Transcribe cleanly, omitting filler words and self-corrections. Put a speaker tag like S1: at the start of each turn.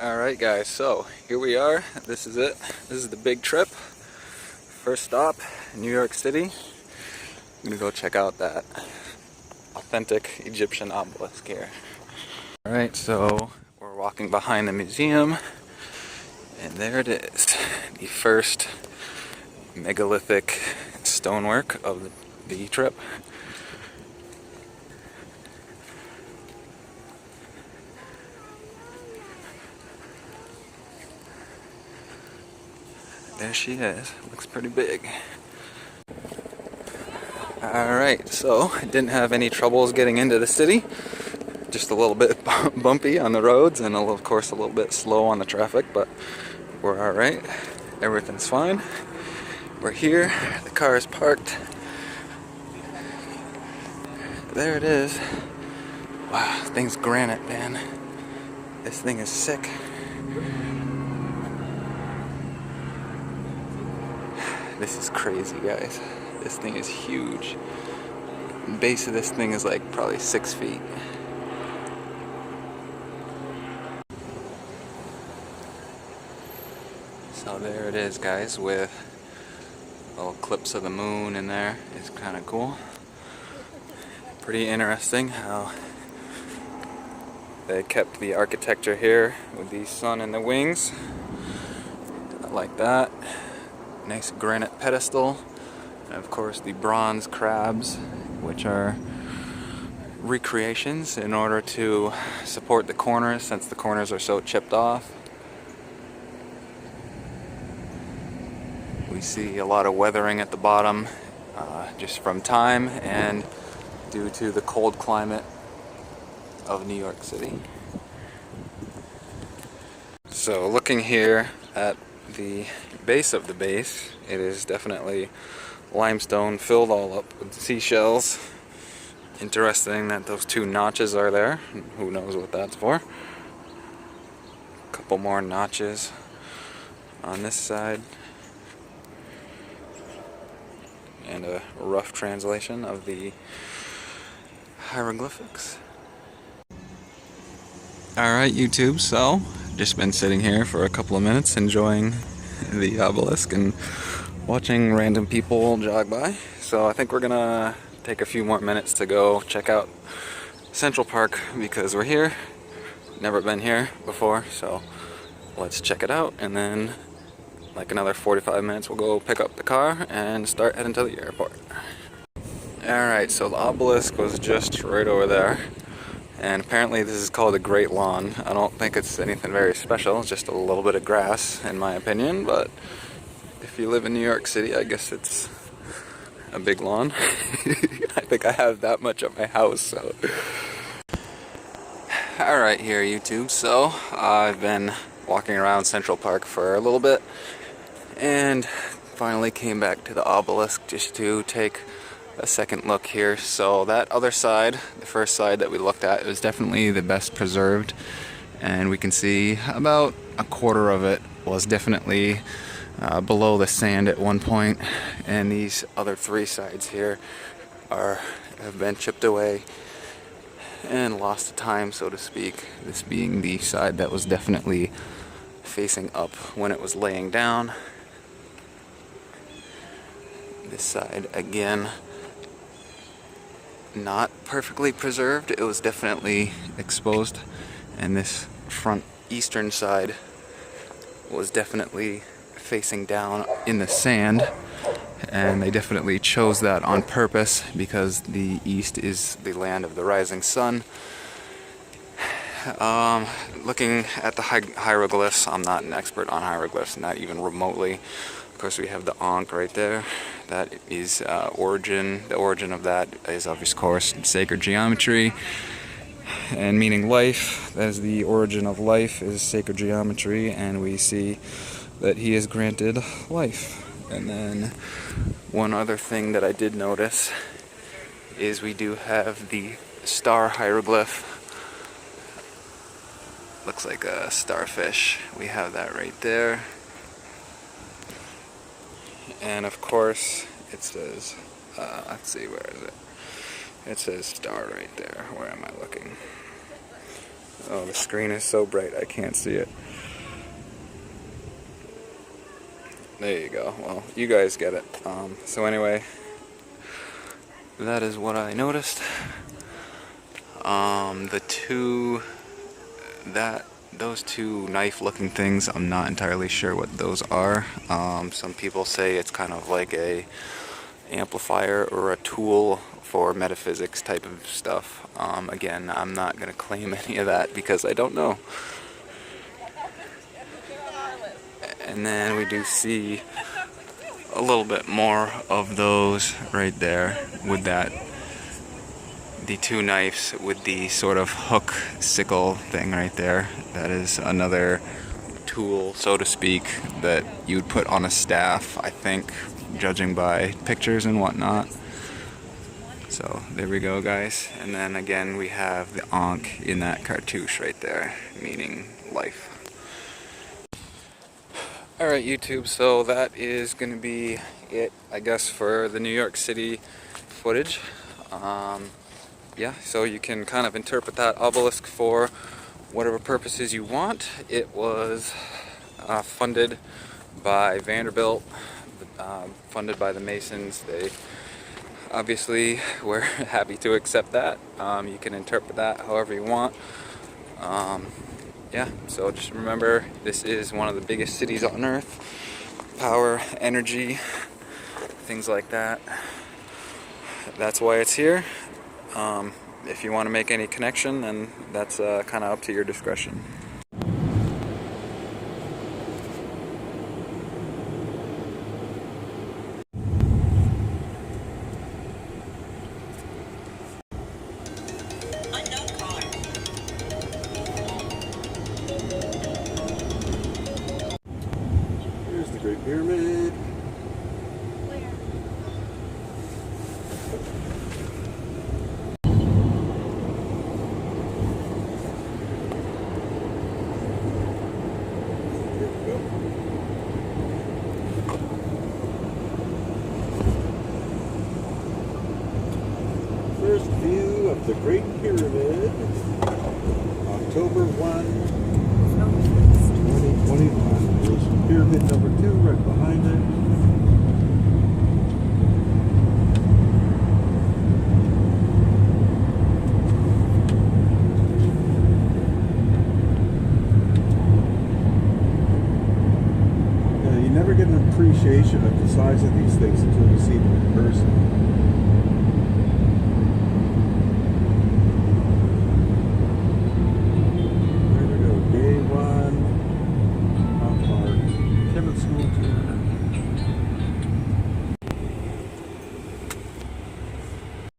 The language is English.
S1: Alright guys, so here we are. This is it. This is the big trip. First stop, New York City. I'm gonna go check out that authentic Egyptian obelisk here. Alright, so we're walking behind the museum, and there it is. The first megalithic stonework of the trip. There she is. Looks pretty big. Alright, so I didn't have any troubles getting into the city. Just a little bit bumpy on the roads and of course a little bit slow on the traffic, but we're alright. Everything's fine. We're here. The car is parked. There it is. Wow, this thing's granite, man. This thing is sick. This is crazy, guys. This thing is huge. The base of this thing is like probably 6 feet. So there it is, guys, with little clips of the moon in there. It's kind of cool. Pretty interesting how they kept the architecture here with the sun and the wings. I like that. Nice granite pedestal, and of course the bronze crabs, which are recreations in order to support the corners, since the corners are so chipped off. We see a lot of weathering at the bottom, just from time and due to the cold climate of New York City. So looking here at the base of the base, it is definitely limestone filled all up with seashells. Interesting that those two notches are there. Who knows what that's for. A couple more notches on this side. And a rough translation of the hieroglyphics. Alright YouTube, so just been sitting here for a couple of minutes enjoying the obelisk and watching random people jog by. So I think we're gonna take a few more minutes to go check out Central Park because we're here. Never been here before, so let's check it out, and then like another 45 minutes we'll go pick up the car and start heading to the airport. Alright, so the obelisk was just right over there. And apparently this is called a Great Lawn. I don't think it's anything very special, it's just a little bit of grass in my opinion, but if you live in New York City, I guess it's a big lawn. I think I have that much at my house, so. Alright here YouTube, so I've been walking around Central Park for a little bit and finally came back to the obelisk just to take a second look here. So that other side, the first side that we looked at, was definitely the best preserved, and we can see about a quarter of it was definitely below the sand at one point, and these other three sides here have been chipped away and lost to time, so to speak. This being the side that was definitely facing up when it was laying down. This side again, not perfectly preserved, it was definitely exposed, and this front eastern side was definitely facing down in the sand, and they definitely chose that on purpose because the east is the land of the rising sun. Looking at the hieroglyphs, I'm not an expert on hieroglyphs, not even remotely. Of course we have the Ankh right there. That is the origin of that is of course sacred geometry, and meaning life. That is the origin of life, is sacred geometry, and we see that he is granted life. And then one other thing that I did notice is we do have the star hieroglyph. Looks like a starfish. We have that right there. And of course it says, let's see, where is it? It says star right there. Where am I looking? Oh, the screen is so bright I can't see it. There you go. Well, you guys get it. So anyway, that is what I noticed. Those two knife-looking things, I'm not entirely sure what those are. Some people say it's kind of like a amplifier or a tool for metaphysics type of stuff. Again, I'm not going to claim any of that because I don't know. And then we do see a little bit more of those right there with the two knives with the sort of hook sickle thing right there. That is another tool, so to speak, that you'd put on a staff, I think, judging by pictures and whatnot. So there we go, guys. And then again we have the Ankh in that cartouche right there, meaning life. Alright YouTube, so that is going to be it, I guess, for the New York City footage. Yeah, so you can kind of interpret that obelisk for whatever purposes you want. It was funded by Vanderbilt, funded by the Masons. They obviously were happy to accept that. You can interpret that however you want. Yeah, so just remember, this is one of the biggest cities on Earth. Power, energy, things like that. That's why it's here. If you want to make any connection, then that's kind of up to your discretion.
S2: Here's the Great Pyramid. First view of the Great Pyramid, October 1, 2021. There's pyramid number 2 right behind it. You never get an appreciation of the size of these things until you see them in person.